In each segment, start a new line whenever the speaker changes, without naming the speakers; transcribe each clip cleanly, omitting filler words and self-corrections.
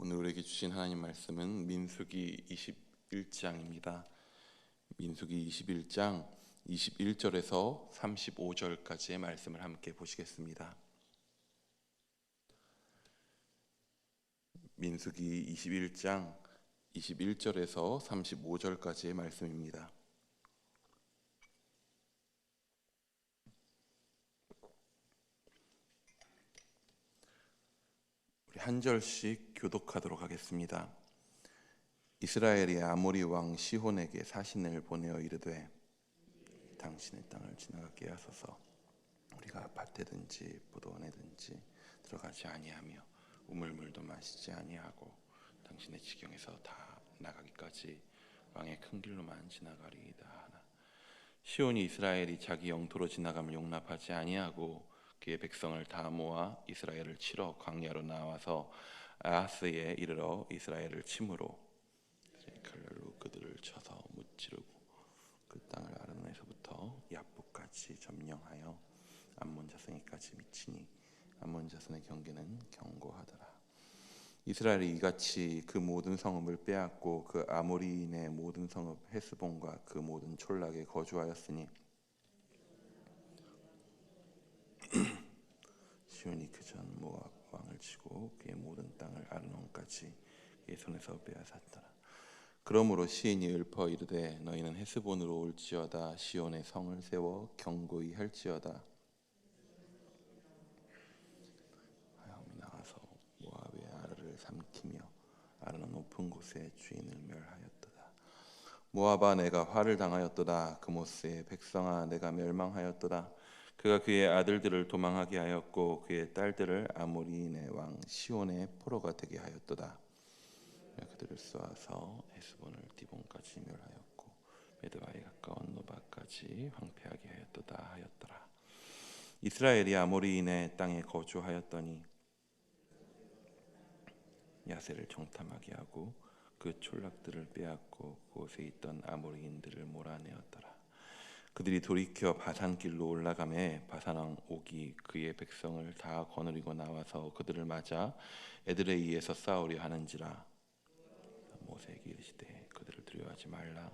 오늘 우리에게 주신 하나님 말씀은 민수기 21장입니다. 민수기 21장 21절에서 35절까지의 말씀을 함께 보시겠습니다. 민수기 21장 21절에서 35절까지의 말씀입니다. 우리 한 절씩 교독하도록 하겠습니다. 이스라엘이 아모리 왕 시혼에게 사신을 보내어 이르되 당신의 땅을 지나가게 하소서. 우리가 밭에든지 포도원에든지 들어가지 아니하며 우물물도 마시지 아니하고 당신의 지경에서 다 나가기까지 왕의 큰 길로만 지나가리이다 하나. 시온이 이스라엘이 자기 영토로 지나감을 용납하지 아니하고 그의 백성을 다 모아 이스라엘을 치러 광야로 나와서 아하스에 이르러 이스라엘을 침으로 칼날로 그들을 쳐서 무찌르고 그 땅을 아르논에서부터 야복까지 점령하여 암몬 자손에까지 미치니 암몬 자손의 경계는 견고하더라. 이스라엘이 이같이 그 모든 성읍을 빼앗고 그 아모리인의 모든 성읍 헤스본과 그 모든 촌락에 거주하였으니 시온이 그전 모압 왕을 치고 그의 모든 땅을 아르논까지 그의 손에서 빼앗았더라. 그러므로 시인이 읊어 이르되 너희는 헤스본으로 올지어다. 시온의 성을 세워 견고히 할지어다. 하염이 나가서 모압의 아르를 삼키며 아르논 높은 곳에 주인을 멸하였도다. 모압아 내가 화를 당하였도다. 그모스의 백성아 내가 멸망하였도다. 그가 그의 아들들을 도망하게 하였고 그의 딸들을 아모리인의 왕 시온의 포로가 되게 하였도다. 그들을 쏘아서 헤스본을 디본까지 멸하였고 메드바에 가까운 노바까지 황폐하게 하였도다 하였더라. 이스라엘이 아모리인의 땅에 거주하였더니 야세를 정탐하게 하고 그 촌락들을 빼앗고 그곳에 있던 아모리인들을 몰아내었더라. 그들이 돌이켜 바산길로 올라가매 바산왕 옥이 그의 백성을 다 거느리고 나와서 그들을 맞아 에드레이에서 싸우려 하는지라. 모세에게 이르시되 그들을 두려워하지 말라.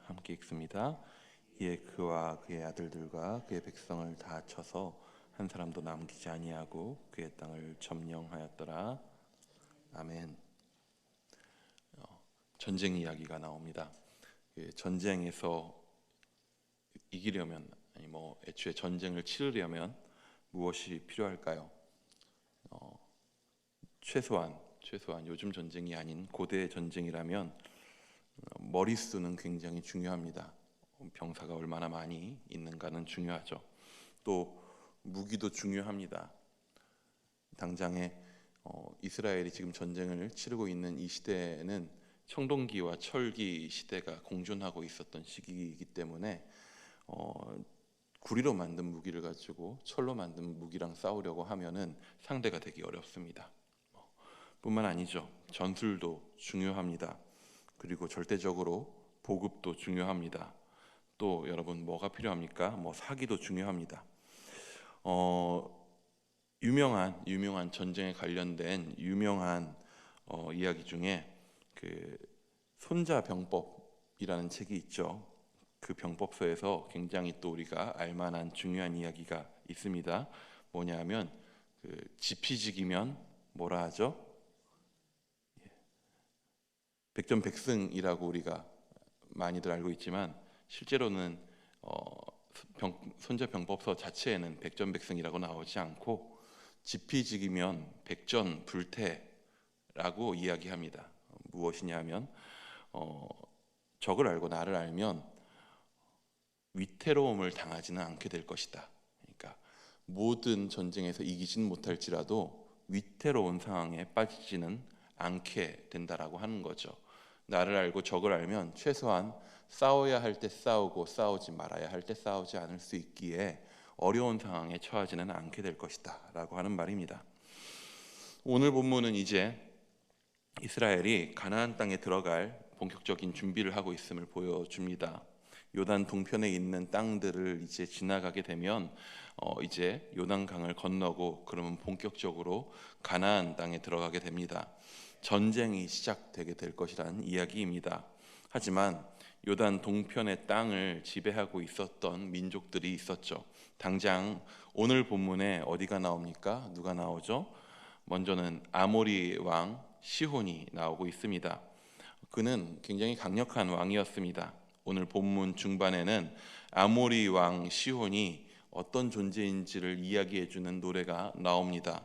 함께 읽습니다. 이에 그와 그의 아들들과 그의 백성을 다 쳐서 한 사람도 남기지 아니하고 그의 땅을 점령하였더라. 아멘. 전쟁 이야기가 나옵니다. 전쟁에서 이기려면 아니 애초에 전쟁을 치르려면 무엇이 필요할까요? 최소한 요즘 전쟁이 아닌 고대 전쟁이라면 머릿수는 굉장히 중요합니다. 병사가 얼마나 많이 있는가는 중요하죠. 또 무기도 중요합니다. 당장에 이스라엘이 지금 전쟁을 치르고 있는 이 시대에는 청동기와 철기 시대가 공존하고 있었던 시기이기 때문에 구리로 만든 무기를 가지고 철로 만든 무기랑 싸우려고 하면은 상대가 되기 어렵습니다. 뿐만 아니죠. 전술도 중요합니다. 그리고 절대적으로 보급도 중요합니다. 또 여러분 뭐가 필요합니까? 사기도 중요합니다. 유명한 전쟁에 관련된 유명한 이야기 중에 그 손자병법이라는 책이 있죠. 그 병법서에서 굉장히 또 우리가 알만한 중요한 이야기가 있습니다. 뭐냐면 그 지피지기면 뭐라 하죠? 백전백승이라고 우리가 많이들 알고 있지만 실제로는 손자병법서 자체에는 백전백승이라고 나오지 않고 지피지기면 백전불태라고 이야기합니다. 무엇이냐면 적을 알고 나를 알면 위태로움을 당하지는 않게 될 것이다. 그러니까 모든 전쟁에서 이기진 못할지라도 위태로운 상황에 빠지지는 않게 된다라고 하는 거죠. 나를 알고 적을 알면 최소한 싸워야 할 때 싸우고 싸우지 말아야 할 때 싸우지 않을 수 있기에 어려운 상황에 처하지는 않게 될 것이다 라고 하는 말입니다. 오늘 본문은 이제 이스라엘이 가나안 땅에 들어갈 본격적인 준비를 하고 있음을 보여줍니다. 요단 동편에 있는 땅들을 이제 지나가게 되면 이제 요단강을 건너고 그러면 본격적으로 가나안 땅에 들어가게 됩니다. 전쟁이 시작되게 될 것이라는 이야기입니다. 하지만 요단 동편의 땅을 지배하고 있었던 민족들이 있었죠. 당장 오늘 본문에 어디가 나옵니까? 누가 나오죠? 먼저는 아모리 왕 시혼이 나오고 있습니다. 그는 굉장히 강력한 왕이었습니다. 오늘 본문 중반에는 아모리 왕 시혼이 어떤 존재인지를 이야기해 주는 노래가 나옵니다.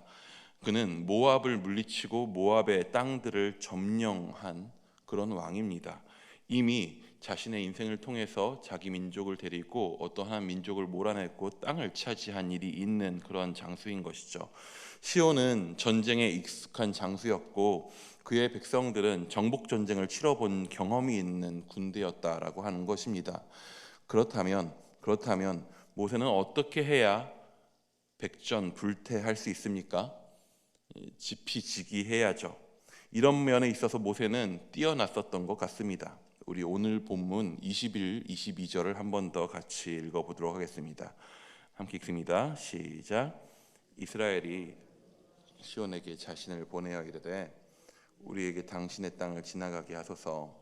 그는 모압을 물리치고 모압의 땅들을 점령한 그런 왕입니다. 이미 자신의 인생을 통해서 자기 민족을 데리고 어떠한 민족을 몰아냈고 땅을 차지한 일이 있는 그런 장수인 것이죠. 시온은 전쟁에 익숙한 장수였고 그의 백성들은 정복 전쟁을 치러본 경험이 있는 군대였다라고 하는 것입니다. 그렇다면 모세는 어떻게 해야 백전불태할 수 있습니까? 지피지기해야죠. 이런 면에 있어서 모세는 뛰어났었던 것 같습니다. 우리 오늘 본문 21, 22절을 한 번 더 같이 읽어보도록 하겠습니다. 함께 읽습니다. 시작. 이스라엘이 시온에게 자신을 보내어 이르되 우리에게 당신의 땅을 지나가게 하소서.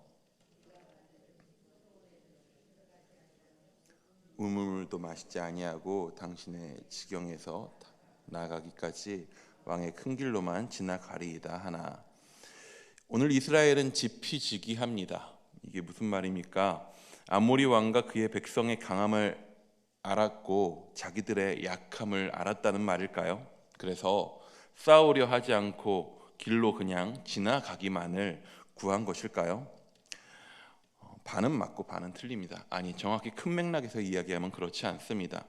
우물도 마시지 아니하고 당신의 지경에서 나가기까지 왕의 큰 길로만 지나가리이다 하나. 오늘 이스라엘은 지피지기합니다. 이게 무슨 말입니까? 아모리 왕과 그의 백성의 강함을 알았고 자기들의 약함을 알았다는 말일까요? 그래서 싸우려 하지 않고 길로 그냥 지나가기만을 구한 것일까요? 반은 맞고 반은 틀립니다. 아니, 정확히 큰 맥락에서 이야기하면 그렇지 않습니다.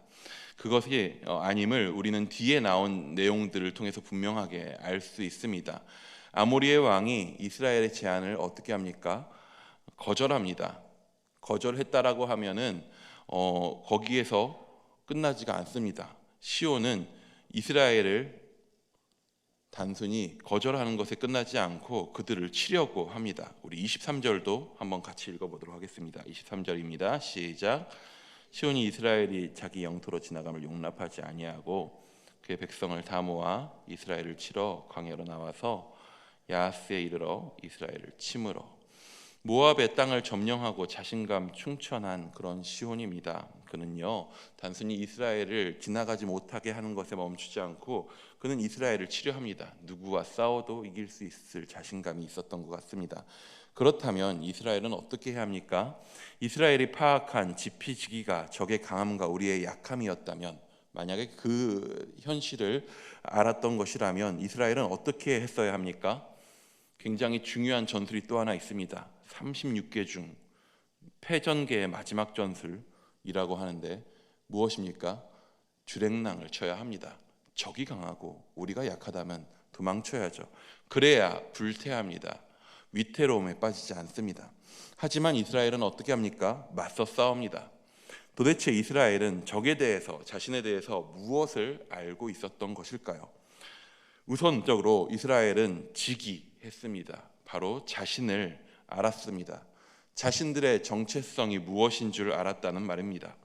그것이 아님을 우리는 뒤에 나온 내용들을 통해서 분명하게 알 수 있습니다. 아모리의 왕이 이스라엘의 제안을 어떻게 합니까? 거절합니다. 거절했다라고 하면은 거기에서 끝나지가 않습니다. 시온은 이스라엘을 단순히 거절하는 것에 끝나지 않고 그들을 치려고 합니다. 우리 23절도 한번 같이 읽어보도록 하겠습니다. 23절입니다. 시작. 시온이 이스라엘이 자기 영토로 지나감을 용납하지 아니하고 그의 백성을 다 모아 이스라엘을 치러 광야로 나와서 야하스에 이르러 이스라엘을 치므로. 모압의 땅을 점령하고 자신감 충천한 그런 시온입니다. 그는요 단순히 이스라엘을 지나가지 못하게 하는 것에 멈추지 않고 그는 이스라엘을 치려합니다. 누구와 싸워도 이길 수 있을 자신감이 있었던 것 같습니다. 그렇다면 이스라엘은 어떻게 해야 합니까? 이스라엘이 파악한 지피지기가 적의 강함과 우리의 약함이었다면, 만약에 그 현실을 알았던 것이라면 이스라엘은 어떻게 했어야 합니까? 굉장히 중요한 전술이 또 하나 있습니다. 36개 중 패전계의 마지막 전술이라고 하는데 무엇입니까? 주랭랑을 쳐야 합니다. 적이 강하고 우리가 약하다면 도망쳐야죠. 그래야 불태합니다. 위태로움에 빠지지 않습니다. 하지만 이스라엘은 어떻게 합니까? 맞서 싸웁니다. 도대체 이스라엘은 적에 대해서, 자신에 대해서 무엇을 알고 있었던 것일까요? 우선적으로 이스라엘은 지기했습니다. 바로 자신을 알았습니다. 자신들의 정체성이 무엇인 줄 알았다는 말입니다.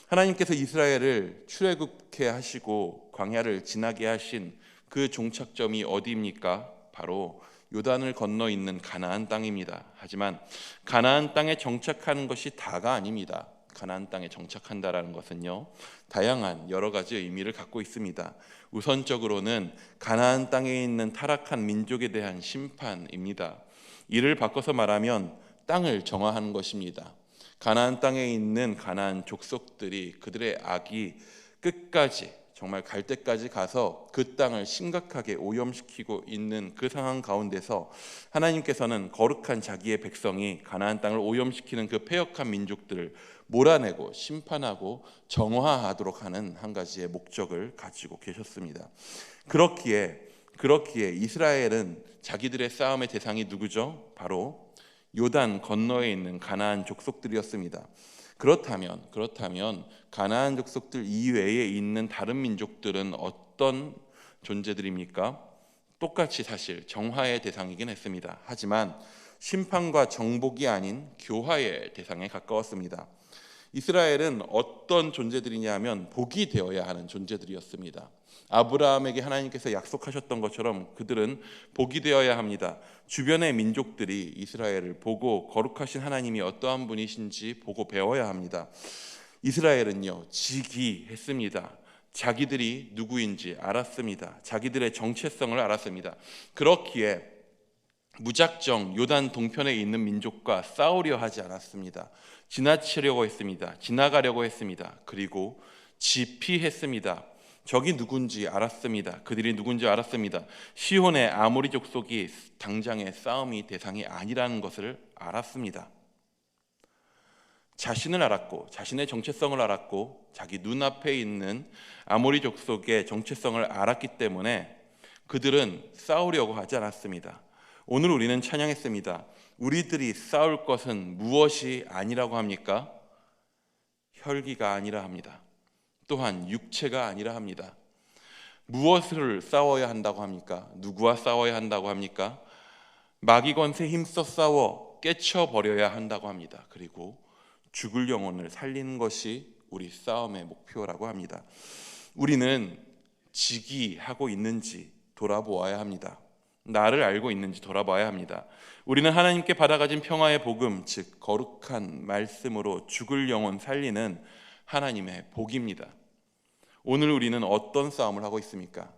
하나님께서 이스라엘을 출애굽케 하시고 광야를 지나게 하신 그 종착점이 어디입니까? 바로 요단을 건너 있는 가나안 땅입니다. 하지만 가나안 땅에 정착하는 것이 다가 아닙니다. 가나안 땅에 정착한다라는 것은요, 다양한 여러 가지 의미를 갖고 있습니다. 우선적으로는 가나안 땅에 있는 타락한 민족에 대한 심판입니다. 이를 바꿔서 말하면 땅을 정화하는 것입니다. 가나안 땅에 있는 가나안 족속들이 그들의 악이 끝까지, 정말 갈 때까지 가서 그 땅을 심각하게 오염시키고 있는 그 상황 가운데서 하나님께서는 거룩한 자기의 백성이 가나안 땅을 오염시키는 그 패역한 민족들을 몰아내고 심판하고 정화하도록 하는 한 가지의 목적을 가지고 계셨습니다. 그렇기에 이스라엘은 자기들의 싸움의 대상이 누구죠? 바로 요단 건너에 있는 가나안 족속들이었습니다. 그렇다면 가나안 족속들 이외에 있는 다른 민족들은 어떤 존재들입니까? 똑같이 사실 정화의 대상이긴 했습니다. 하지만 심판과 정복이 아닌 교화의 대상에 가까웠습니다. 이스라엘은 어떤 존재들이냐 하면 복이 되어야 하는 존재들이었습니다. 아브라함에게 하나님께서 약속하셨던 것처럼 그들은 복이 되어야 합니다. 주변의 민족들이 이스라엘을 보고 거룩하신 하나님이 어떠한 분이신지 보고 배워야 합니다. 이스라엘은요, 지기했습니다. 자기들이 누구인지 알았습니다. 자기들의 정체성을 알았습니다. 그렇기에 무작정 요단 동편에 있는 민족과 싸우려 하지 않았습니다. 지나치려고 했습니다. 지나가려고 했습니다. 그리고 지피했습니다. 적이 누군지 알았습니다. 그들이 누군지 알았습니다. 시혼의 아모리 족속이 당장의 싸움이 대상이 아니라는 것을 알았습니다. 자신을 알았고 자신의 정체성을 알았고 자기 눈앞에 있는 아모리 족속의 정체성을 알았기 때문에 그들은 싸우려고 하지 않았습니다. 오늘 우리는 찬양했습니다. 우리들이 싸울 것은 무엇이 아니라고 합니까? 혈기가 아니라 합니다. 또한 육체가 아니라 합니다. 무엇을 싸워야 한다고 합니까? 누구와 싸워야 한다고 합니까? 마귀 권세 힘써 싸워 깨쳐버려야 한다고 합니다. 그리고 죽을 영혼을 살리는 것이 우리 싸움의 목표라고 합니다. 우리는 지기하고 있는지 돌아보아야 합니다. 나를 알고 있는지 돌아봐야 합니다. 우리는 하나님께 받아가진 평화의 복음, 즉 거룩한 말씀으로 죽을 영혼 살리는 하나님의 복입니다. 오늘 우리는 어떤 싸움을 하고 있습니까?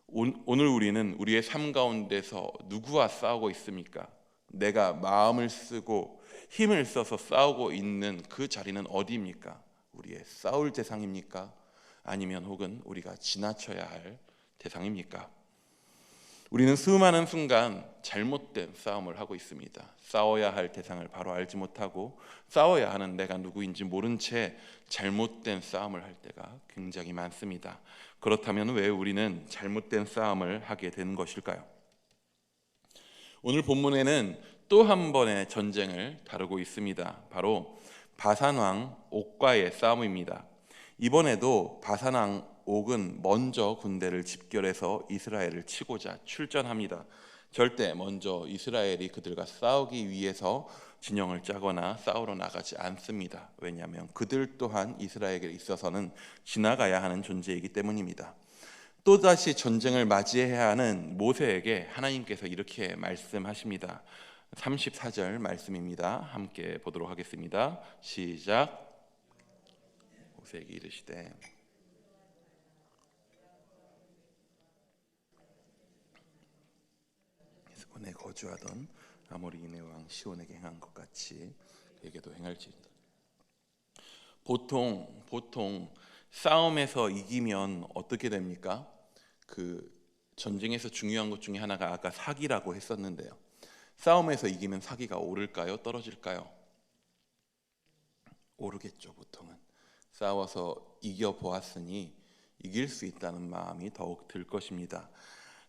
오늘 우리는 우리의 삶 가운데서 누구와 싸우고 있습니까? 내가 마음을 쓰고 힘을 써서 싸우고 있는 그 자리는 어디입니까? 우리의 싸울 대상입니까? 아니면 혹은 우리가 지나쳐야 할 대상입니까? 우리는 수많은 순간 잘못된 싸움을 하고 있습니다. 싸워야 할 대상을 바로 알지 못하고 싸워야 하는 내가 누구인지 모른 채 잘못된 싸움을 할 때가 굉장히 많습니다. 그렇다면 왜 우리는 잘못된 싸움을 하게 되는 것일까요? 오늘 본문에는 또 한 번의 전쟁을 다루고 있습니다. 바로 바산왕 옥과의 싸움입니다. 이번에도 바산왕 옥은 먼저 군대를 집결해서 이스라엘을 치고자 출전합니다. 절대 먼저 이스라엘이 그들과 싸우기 위해서 진영을 짜거나 싸우러 나가지 않습니다. 왜냐하면 그들 또한 이스라엘에게 있어서는 지나가야 하는 존재이기 때문입니다. 또다시 전쟁을 맞이해야 하는 모세에게 하나님께서 이렇게 말씀하십니다. 34절 말씀입니다. 함께 보도록 하겠습니다. 시작. 모세에게 이르시되 헤스본에 거주하던 아모리인의 왕 시온에게 행한 것 같이 그에게도 행할지니라. 보통 싸움에서 이기면 어떻게 됩니까? 그 전쟁에서 중요한 것 중에 하나가 아까 사기라고 했었는데요. 싸움에서 이기면 사기가 오를까요? 떨어질까요? 오르겠죠. 보통은 싸워서 이겨보았으니 이길 수 있다는 마음이 더욱 들 것입니다.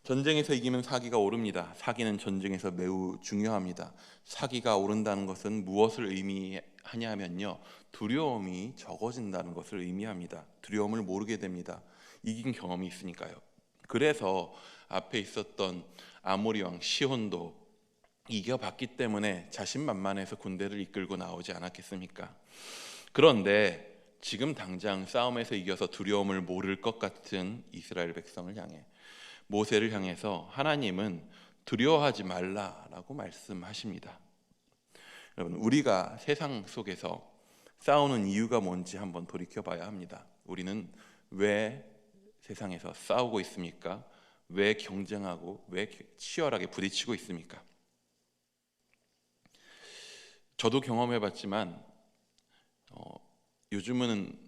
전쟁에서 이기면 사기가 오릅니다. 사기는 전쟁에서 매우 중요합니다. 사기가 오른다는 것은 무엇을 의미하냐면요, 두려움이 적어진다는 것을 의미합니다. 두려움을 모르게 됩니다. 이긴 경험이 있으니까요. 그래서 앞에 있었던 아모리 왕 시혼도 이겨봤기 때문에 자신만만해서 군대를 이끌고 나오지 않았겠습니까? 그런데 지금 당장 싸움에서 이겨서 두려움을 모를 것 같은 이스라엘 백성을 향해 모세를 향해서 하나님은 두려워하지 말라라고 말씀하십니다. 여러분, 우리가 세상 속에서 싸우는 이유가 뭔지 한번 돌이켜봐야 합니다. 우리는 왜 세상에서 싸우고 있습니까? 왜 경쟁하고 왜 치열하게 부딪히고 있습니까? 저도 경험해봤지만 요즘은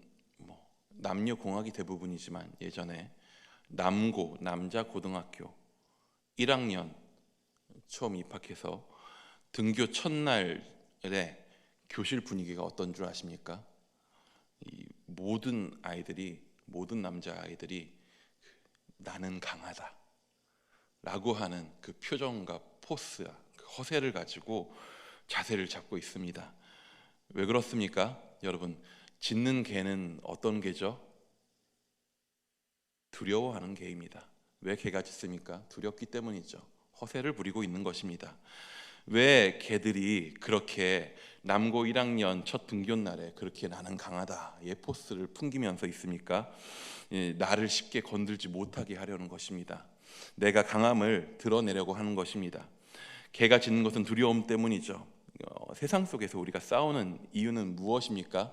남녀 공학이 대부분이지만 예전에 남자 고등학교 1학년 처음 입학해서 등교 첫날에 교실 분위기가 어떤 줄 아십니까? 이 모든 남자 아이들이 나는 강하다 라고 하는 그 표정과 포스와 그 허세를 가지고 자세를 잡고 있습니다. 왜 그렇습니까? 여러분, 짖는 개는 어떤 개죠? 두려워하는 개입니다. 왜 개가 짖습니까? 두렵기 때문이죠. 허세를 부리고 있는 것입니다. 왜 개들이 그렇게 남고 1학년 첫 등교인 날에 그렇게 나는 강하다 예포스를 풍기면서 있습니까? 나를 쉽게 건들지 못하게 하려는 것입니다. 내가 강함을 드러내려고 하는 것입니다. 개가 짖는 것은 두려움 때문이죠. 세상 속에서 우리가 싸우는 이유는 무엇입니까?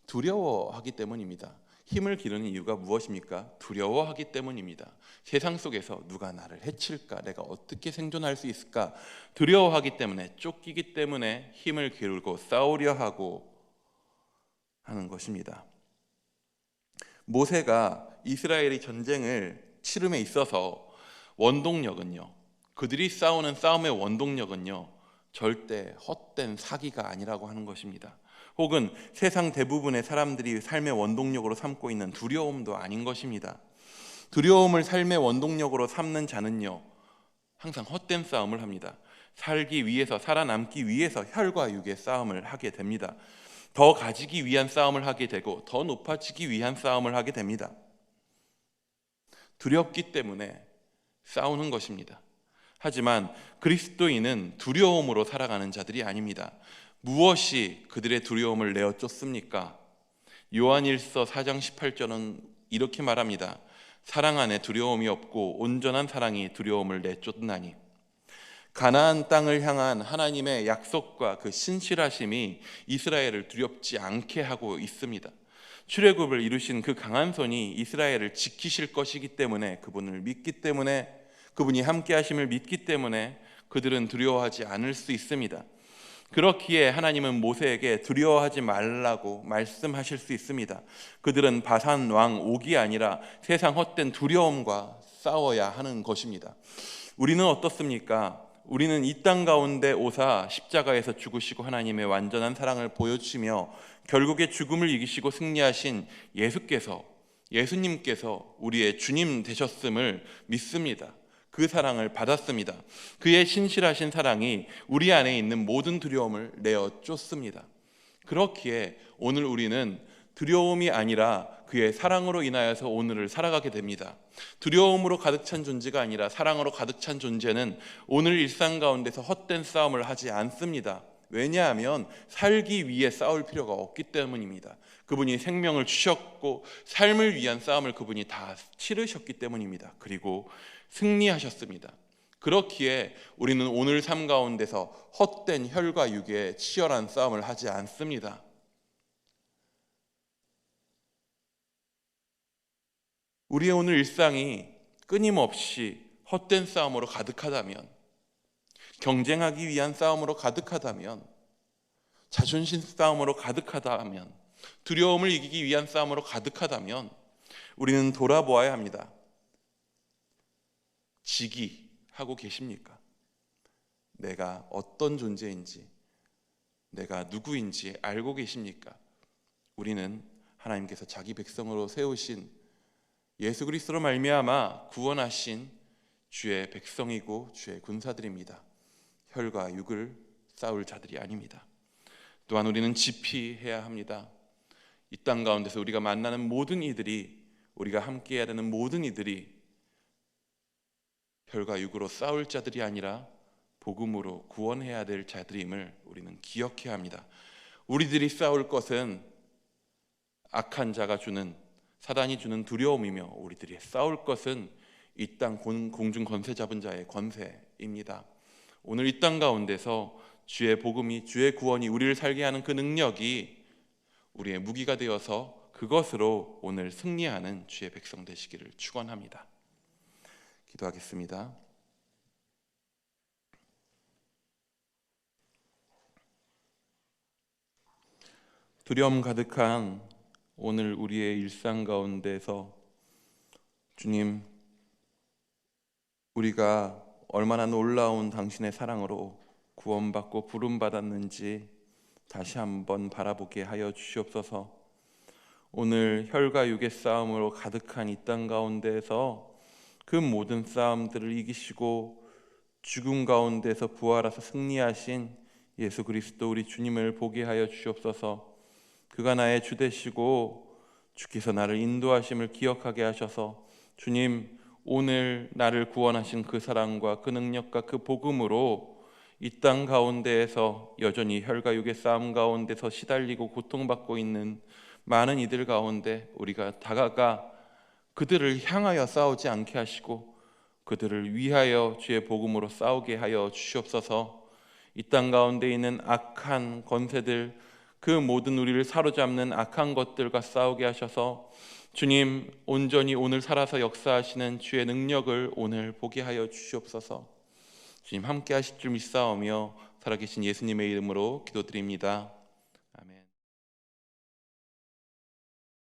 두려워하기 때문입니다. 힘을 기르는 이유가 무엇입니까? 두려워하기 때문입니다. 세상 속에서 누가 나를 해칠까? 내가 어떻게 생존할 수 있을까? 두려워하기 때문에, 쫓기기 때문에 힘을 기르고 싸우려 하고 하는 것입니다. 모세가 이스라엘이 전쟁을 치름에 있어서 원동력은요, 그들이 싸우는 싸움의 원동력은요, 절대 헛된 사기가 아니라고 하는 것입니다. 혹은 세상 대부분의 사람들이 삶의 원동력으로 삼고 있는 두려움도 아닌 것입니다. 두려움을 삶의 원동력으로 삼는 자는요, 항상 헛된 싸움을 합니다. 살기 위해서, 살아남기 위해서 혈과 육의 싸움을 하게 됩니다. 더 가지기 위한 싸움을 하게 되고 더 높아지기 위한 싸움을 하게 됩니다. 두렵기 때문에 싸우는 것입니다. 하지만 그리스도인은 두려움으로 살아가는 자들이 아닙니다. 무엇이 그들의 두려움을 내어 쫓습니까? 요한일서 4장 18절은 이렇게 말합니다. 사랑 안에 두려움이 없고 온전한 사랑이 두려움을 내쫓나니. 가나안 땅을 향한 하나님의 약속과 그 신실하심이 이스라엘을 두렵지 않게 하고 있습니다. 출애굽을 이루신 그 강한 손이 이스라엘을 지키실 것이기 때문에, 그분을 믿기 때문에, 그분이 함께 하심을 믿기 때문에 그들은 두려워하지 않을 수 있습니다. 그렇기에 하나님은 모세에게 두려워하지 말라고 말씀하실 수 있습니다. 그들은 바산 왕 옥이 아니라 세상 헛된 두려움과 싸워야 하는 것입니다. 우리는 어떻습니까? 우리는 이 땅 가운데 오사 십자가에서 죽으시고 하나님의 완전한 사랑을 보여주시며 결국에 죽음을 이기시고 승리하신 예수님께서 우리의 주님 되셨음을 믿습니다. 그 사랑을 받았습니다. 그의 신실하신 사랑이 우리 안에 있는 모든 두려움을 내어 쫓습니다. 그렇기에 오늘 우리는 두려움이 아니라 그의 사랑으로 인하여서 오늘을 살아가게 됩니다. 두려움으로 가득 찬 존재가 아니라 사랑으로 가득 찬 존재는 오늘 일상 가운데서 헛된 싸움을 하지 않습니다. 왜냐하면 살기 위해 싸울 필요가 없기 때문입니다. 그분이 생명을 주셨고 삶을 위한 싸움을 그분이 다 치르셨기 때문입니다. 그리고 승리하셨습니다. 그렇기에 우리는 오늘 삶 가운데서 헛된 혈과 육의 치열한 싸움을 하지 않습니다. 우리의 오늘 일상이 끊임없이 헛된 싸움으로 가득하다면, 경쟁하기 위한 싸움으로 가득하다면, 자존심 싸움으로 가득하다면, 두려움을 이기기 위한 싸움으로 가득하다면 우리는 돌아보아야 합니다. 지기하고 계십니까? 내가 어떤 존재인지, 내가 누구인지 알고 계십니까? 우리는 하나님께서 자기 백성으로 세우신 예수 그리스도로 말미암아 구원하신 주의 백성이고 주의 군사들입니다. 혈과 육을 싸울 자들이 아닙니다. 또한 우리는 지피해야 합니다. 이 땅 가운데서 우리가 만나는 모든 이들이, 우리가 함께 해야 되는 모든 이들이 혈과 육으로 싸울 자들이 아니라 복음으로 구원해야 될 자들임을 우리는 기억해야 합니다. 우리들이 싸울 것은 악한 자가 주는, 사단이 주는 두려움이며, 우리들이 싸울 것은 이 땅 공중 권세 잡은 자의 권세입니다. 오늘 이 땅 가운데서 주의 복음이, 주의 구원이 우리를 살게 하는 그 능력이 우리의 무기가 되어서 그것으로 오늘 승리하는 주의 백성 되시기를 축원합니다. 기도하겠습니다. 두려움 가득한 오늘 우리의 일상 가운데서 주님, 우리가 얼마나 놀라운 당신의 사랑으로 구원받고 부름받았는지 다시 한번 바라보게 하여 주시옵소서. 오늘 혈과 육의 싸움으로 가득한 이 땅 가운데에서 그 모든 싸움들을 이기시고 죽음 가운데서 부활하사 승리하신 예수 그리스도 우리 주님을 보게 하여 주시옵소서. 그가 나의 주 되시고 주께서 나를 인도하심을 기억하게 하셔서 주님, 오늘 나를 구원하신 그 사랑과 그 능력과 그 복음으로 이 땅 가운데에서 여전히 혈과육의 싸움 가운데서 시달리고 고통받고 있는 많은 이들 가운데 우리가 다가가 그들을 향하여 싸우지 않게 하시고 그들을 위하여 주의 복음으로 싸우게 하여 주시옵소서. 이 땅 가운데 있는 악한 권세들, 그 모든 우리를 사로잡는 악한 것들과 싸우게 하셔서 주님 온전히 오늘 살아서 역사하시는 주의 능력을 오늘 보게 하여 주시옵소서. 주님 함께 하실 줄 믿사오며 살아계신 예수님의 이름으로 기도드립니다. 아멘.